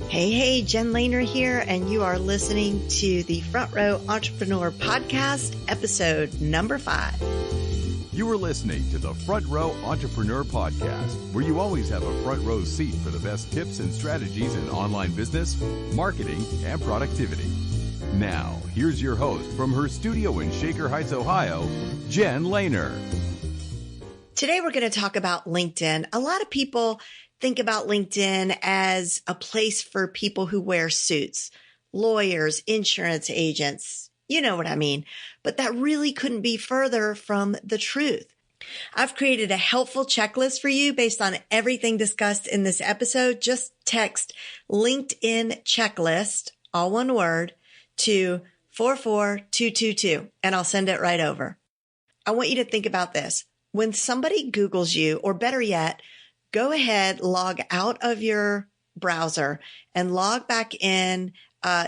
Hey, Jen Lehner here, and you are listening to the Front Row Entrepreneur Podcast, episode number 5. You are listening to the Front Row Entrepreneur Podcast, where you always have a front row seat for the best tips and strategies in online business, marketing, and productivity. Now, here's your host from her studio in Shaker Heights, Ohio, Jen Lehner. Today, we're going to talk about LinkedIn. A lot of people think about LinkedIn as a place for people who wear suits, lawyers, insurance agents. You know what I mean. But that really couldn't be further from the truth. I've created a helpful checklist for you based on everything discussed in this episode. Just text LinkedIn checklist, all one word, to 44222, and I'll send it right over. I want you to think about this. When somebody Googles you, or better yet, go ahead, log out of your browser and log back in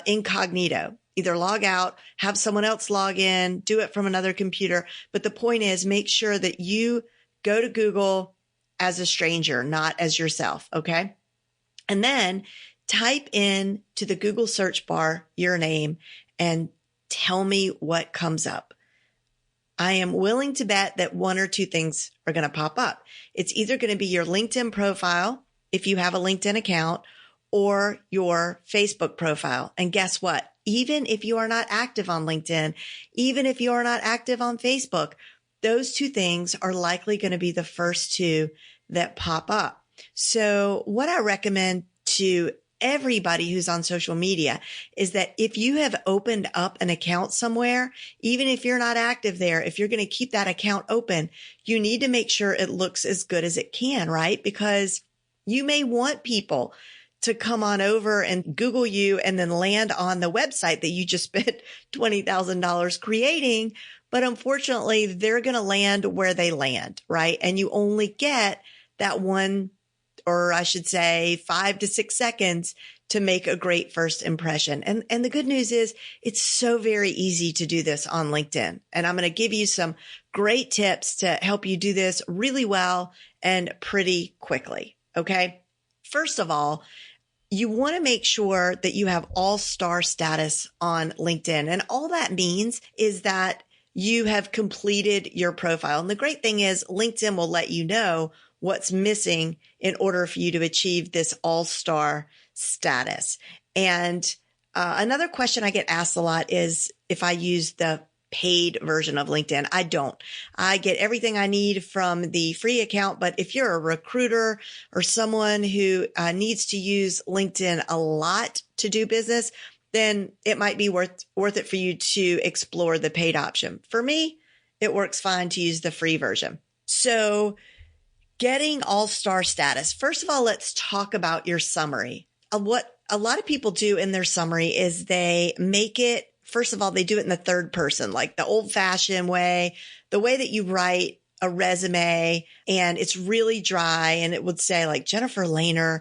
incognito. Either log out, have someone else log in, do it from another computer. But the point is, make sure that you go to Google as a stranger, not as yourself, okay? And then type in to the Google search bar your name and tell me what comes up. I am willing to bet that one or two things are going to pop up. It's either going to be your LinkedIn profile, if you have a LinkedIn account, or your Facebook profile. And guess what? Even if you are not active on LinkedIn, even if you are not active on Facebook, those two things are likely going to be the first two that pop up. So what I recommend to everybody who's on social media is that if you have opened up an account somewhere, even if you're not active there, if you're going to keep that account open, you need to make sure it looks as good as it can, right? Because you may want people to come on over and Google you and then land on the website that you just spent $20,000 creating. But unfortunately, they're going to land where they land, right? And you only get that one, or I should say 5 to 6 seconds to make a great first impression. And the good news is it's so very easy to do this on LinkedIn. And I'm going to give you some great tips to help you do this really well and pretty quickly. Okay. First of all, you want to make sure that you have all-star status on LinkedIn. And all that means is that you have completed your profile. And the great thing is LinkedIn will let you know what's missing in order for you to achieve this all-star status. And another question I get asked a lot is if I use the paid version of LinkedIn. I don't. I get everything I need from the free account. But if you're a recruiter or someone who needs to use LinkedIn a lot to do business, then it might be worth it for you to explore the paid option. For me, it works fine to use the free version. So getting all-star status. First of all, let's talk about your summary. What a lot of people do in their summary is they make it, first of all, they do it in the third person, like the old-fashioned way, the way that you write a resume, and it's really dry. And it would say like Jennifer Lehner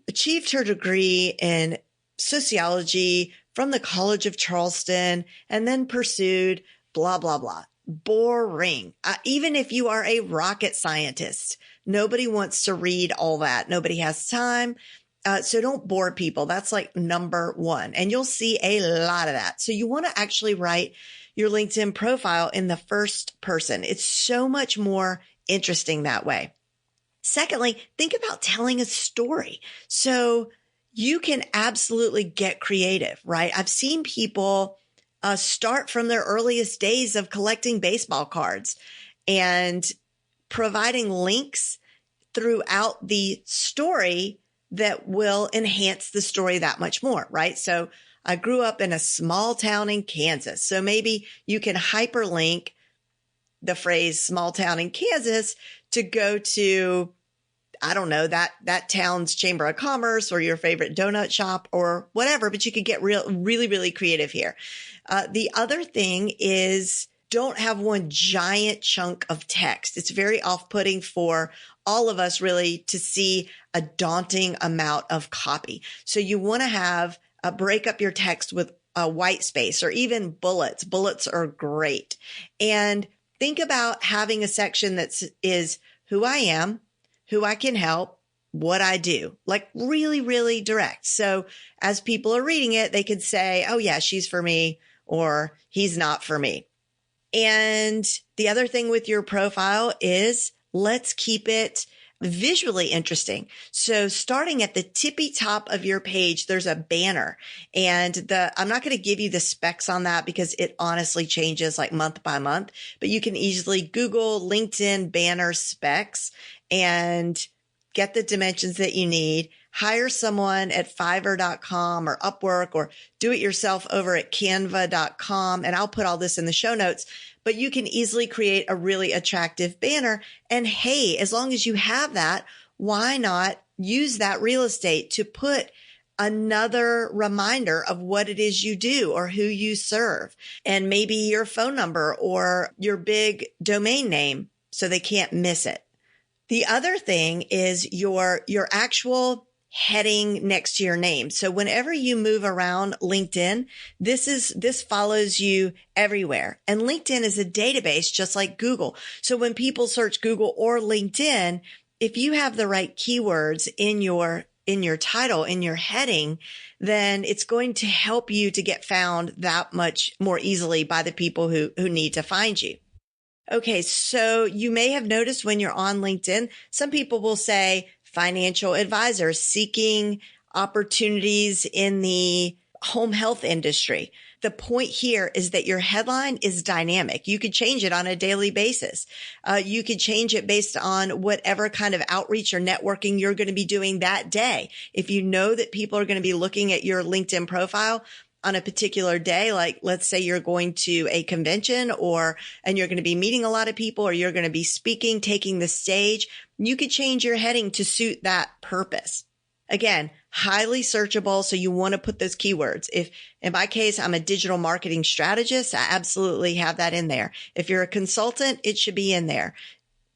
achieved her degree in sociology from the College of Charleston and then pursued blah, blah, blah. Boring. Even if you are a rocket scientist, nobody wants to read all that. Nobody has time. So don't bore people. That's like number one. And you'll see a lot of that. So you want to actually write your LinkedIn profile in the first person. It's so much more interesting that way. Secondly, think about telling a story. So you can absolutely get creative, right? I've seen people start from their earliest days of collecting baseball cards and providing links throughout the story that will enhance the story that much more, right? So I grew up in a small town in Kansas. So maybe you can hyperlink the phrase small town in Kansas to go to, I don't know, that town's chamber of commerce or your favorite donut shop or whatever, but you could get really creative here. The other thing is don't have one giant chunk of text. It's very off-putting for all of us really to see a daunting amount of copy. So you want to have break up your text with a white space or even bullets. Bullets are great. And think about having a section that is who I am, who I can help, what I do, like really, really direct. So as people are reading it, they could say, oh yeah, she's for me, or he's not for me. And the other thing with your profile is let's keep it visually interesting. So starting at the tippy top of your page, there's a banner, and I'm not going to give you the specs on that because it honestly changes like month by month, but you can easily Google LinkedIn banner specs and get the dimensions that you need. Hire someone at Fiverr.com or Upwork, or do it yourself over at Canva.com. And I'll put all this in the show notes, but you can easily create a really attractive banner. And hey, as long as you have that, why not use that real estate to put another reminder of what it is you do or who you serve, and maybe your phone number or your big domain name so they can't miss it. The other thing is your actual heading next to your name. So whenever you move around LinkedIn, this follows you everywhere. And LinkedIn is a database just like Google. So when people search Google or LinkedIn, if you have the right keywords in your title, in your heading, then it's going to help you to get found that much more easily by the people who need to find you. Okay, so you may have noticed when you're on LinkedIn, some people will say financial advisor seeking opportunities in the home health industry. The point here is that your headline is dynamic. You could change it on a daily basis. You could change it based on whatever kind of outreach or networking you're going to be doing that day. If you know that people are going to be looking at your LinkedIn profile on a particular day, like let's say you're going to a convention and you're going to be meeting a lot of people, or you're going to be speaking, taking the stage, you could change your heading to suit that purpose. Again, highly searchable. So you want to put those keywords. If in my case, I'm a digital marketing strategist, I absolutely have that in there. If you're a consultant, it should be in there.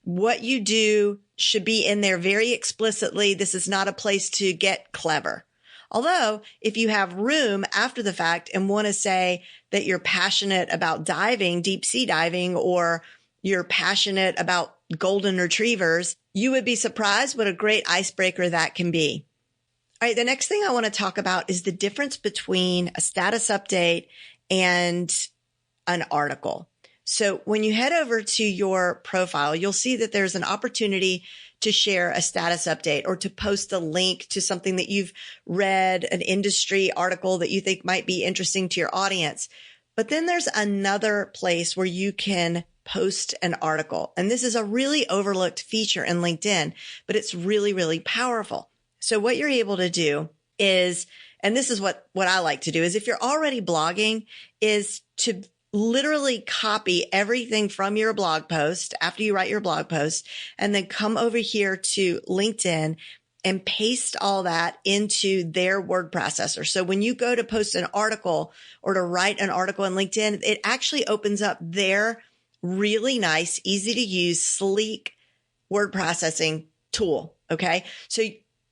What you do should be in there very explicitly. This is not a place to get clever. Although if you have room after the fact and want to say that you're passionate about diving, deep sea diving, or you're passionate about golden retrievers, you would be surprised what a great icebreaker that can be. All right, the next thing I want to talk about is the difference between a status update and an article. So when you head over to your profile, you'll see that there's an opportunity to share a status update or to post a link to something that you've read, an industry article that you think might be interesting to your audience. But then there's another place where you can post an article. And this is a really overlooked feature in LinkedIn, but it's really, really powerful. So what you're able to do is, and this is what I like to do, is if you're already blogging, is to literally copy everything from your blog post after you write your blog post, and then come over here to LinkedIn and paste all that into their word processor. So when you go to post an article or to write an article in LinkedIn, it actually opens up their really nice, easy to use, sleek word processing tool. Okay. So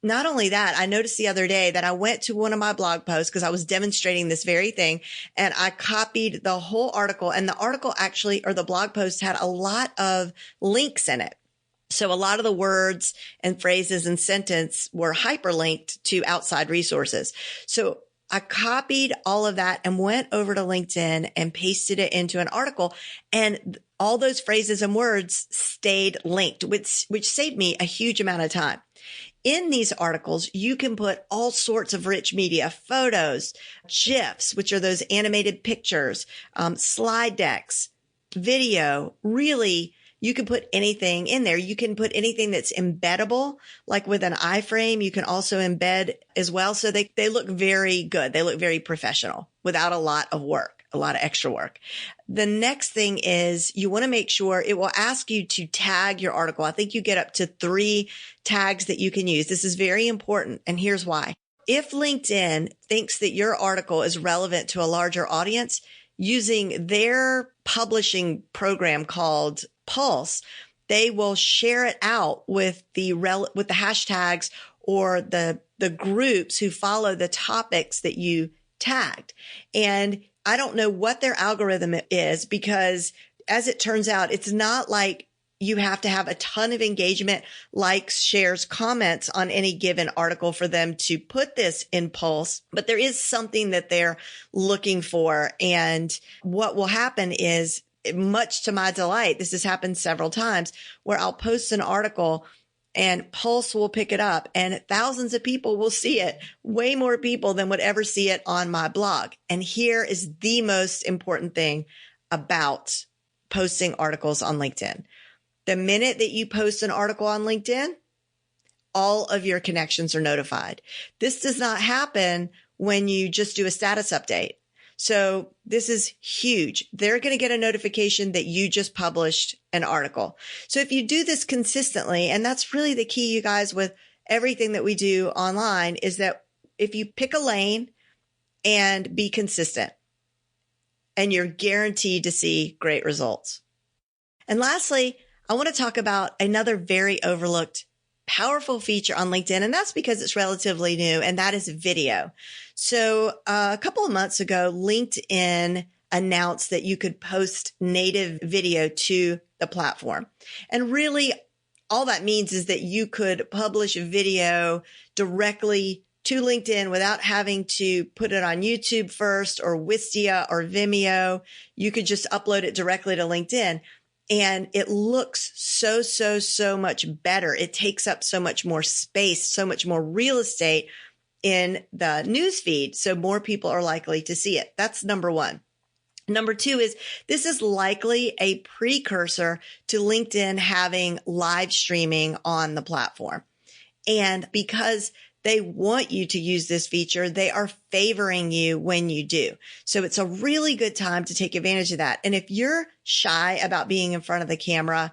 not only that, I noticed the other day that I went to one of my blog posts because I was demonstrating this very thing, and I copied the whole article, and the article actually, or the blog post, had a lot of links in it. So a lot of the words and phrases and sentence were hyperlinked to outside resources. So I copied all of that and went over to LinkedIn and pasted it into an article, and all those phrases and words stayed linked, which saved me a huge amount of time. In these articles, you can put all sorts of rich media, photos, GIFs, which are those animated pictures, slide decks, video. Really, you can put anything in there. You can put anything that's embeddable, like with an iframe. You can also embed as well. So they look very good. They look very professional without a lot of work, a lot of extra work. The next thing is you want to make sure it will ask you to tag your article. I think you get up to 3 tags that you can use. This is very important, and here's why. If LinkedIn thinks that your article is relevant to a larger audience, using their publishing program called Pulse, they will share it out with the hashtags or the groups who follow the topics that you tagged. And I don't know what their algorithm is, because as it turns out, it's not like you have to have a ton of engagement, likes, shares, comments on any given article for them to put this in Pulse. But there is something that they're looking for. And what will happen is, much to my delight, this has happened several times, where I'll post an article and Pulse will pick it up and thousands of people will see it, way more people than would ever see it on my blog. And here is the most important thing about posting articles on LinkedIn. The minute that you post an article on LinkedIn, all of your connections are notified. This does not happen when you just do a status update. So this is huge. They're going to get a notification that you just published an article. So if you do this consistently, and that's really the key, you guys, with everything that we do online, is that if you pick a lane and be consistent, and you're guaranteed to see great results. And lastly, I want to talk about another very overlooked, powerful feature on LinkedIn, and that's because it's relatively new, and that is video. So a couple of months ago, LinkedIn announced that you could post native video to the platform. And really, all that means is that you could publish a video directly to LinkedIn without having to put it on YouTube first or Wistia or Vimeo. You could just upload it directly to LinkedIn. And it looks so much better. It takes up so much more space, so much more real estate in the news feed. So more people are likely to see it. That's number one. Number two is this is likely a precursor to LinkedIn having live streaming on the platform. And because they want you to use this feature, they are favoring you when you do. So it's a really good time to take advantage of that. And if you're shy about being in front of the camera,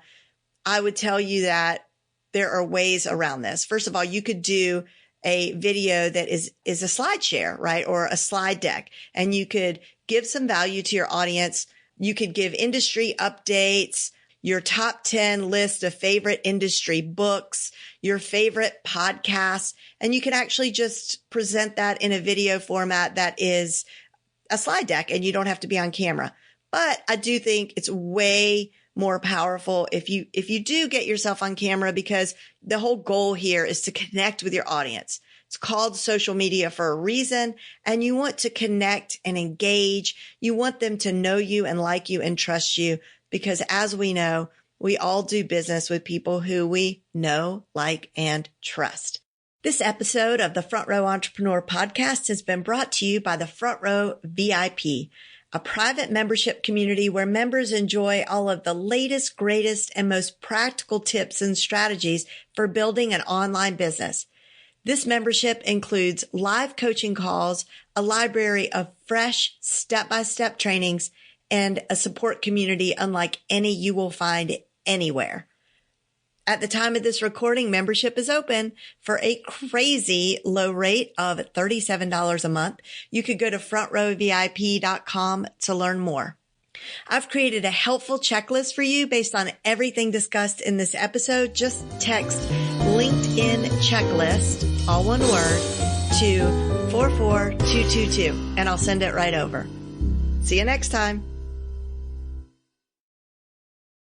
I would tell you that there are ways around this. First of all, you could do a video that is a slide share, right? Or a slide deck, and you could give some value to your audience. You could give industry updates, your top 10 list of favorite industry books, your favorite podcasts, and you can actually just present that in a video format that is a slide deck and you don't have to be on camera. But I do think it's way more powerful if you do get yourself on camera, because the whole goal here is to connect with your audience. It's called social media for a reason, and you want to connect and engage. You want them to know you and like you and trust you, because as we know, we all do business with people who we know, like, and trust. This episode of the Front Row Entrepreneur Podcast has been brought to you by the Front Row VIP, a private membership community where members enjoy all of the latest, greatest, and most practical tips and strategies for building an online business. This membership includes live coaching calls, a library of fresh step-by-step trainings, and a support community unlike any you will find anywhere. At the time of this recording, membership is open for a crazy low rate of $37 a month. You could go to frontrowvip.com to learn more. I've created a helpful checklist for you based on everything discussed in this episode. Just text LinkedIn checklist, all one word, to 44222, and I'll send it right over. See you next time.